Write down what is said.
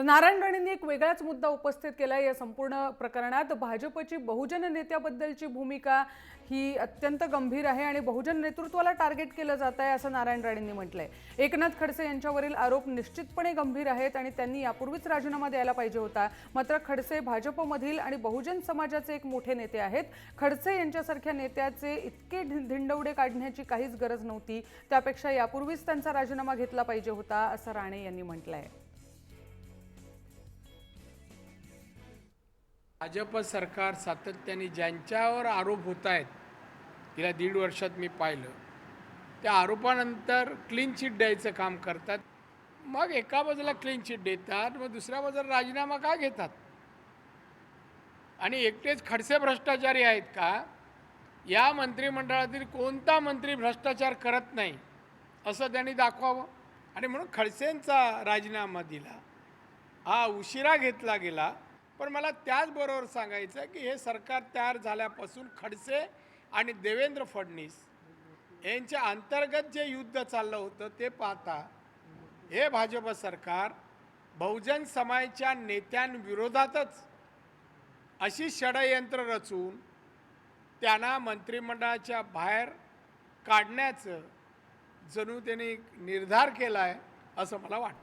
तर नारायण राणेंनी एक वेगळाच मुद्दा उपस्थित केला या संपूर्ण प्रकरणात। भाजपची बहुजन नेत्याबद्दलची भूमिका ही अत्यंत गंभीर आहे आणि बहुजन नेतृत्वाला टार्गेट केलं जात आहे असं नारायण राणेंनी म्हटलंय। एकनाथ खडसे यांच्यावरील आरोप निश्चितपणे गंभीर आहेत आणि त्यांनी यापूर्वीच राजीनामा द्यायला पाहिजे होता। मात्र खडसे भाजपमधील आणि बहुजन समाजाचे एक मोठे नेते आहेत। खडसे यांच्यासारख्या नेत्याचे इतके धिंडवडे काढण्याची काहीच गरज नव्हती, त्यापेक्षा यापूर्वीच त्यांचा राजीनामा घेतला पाहिजे होता असं राणे यांनी म्हटलंय। भाजप सरकार सातत्याने ज्यांच्यावर आरोप होत आहेत, गेल्या 1.5 वर्षात मी पाहिलं, त्या आरोपानंतर क्लीन चिट द्यायचं काम करतात। मग एका बाजूला क्लीन चिट देतात, मग दुसऱ्या बाजूला राजीनामा का घेतात? आणि एकटेच खडसे भ्रष्टाचारी आहेत का? या मंत्रिमंडळातील कोणता मंत्री भ्रष्टाचार करत नाही असं त्यांनी दाखवावं। आणि म्हणून खडसेंचा राजीनामा दिला, हा उशिरा घेतला गेला। पण मला त्याचबरोबर सांगायचं की हे सरकार तयार झाल्यापासून खडसे आणि देवेंद्र फडणवीस यांच्या अंतर्गत जे युद्ध चाललं होतं ते पाहता हे भाजप सरकार बहुजन समाजाच्या नेत्यांविरोधातच अशी षडयंत्र रचून त्यांना मंत्रिमंडळाच्या बाहेर काढण्याचं जणू त्यांनी निर्धार केला आहे असं मला वाटतं।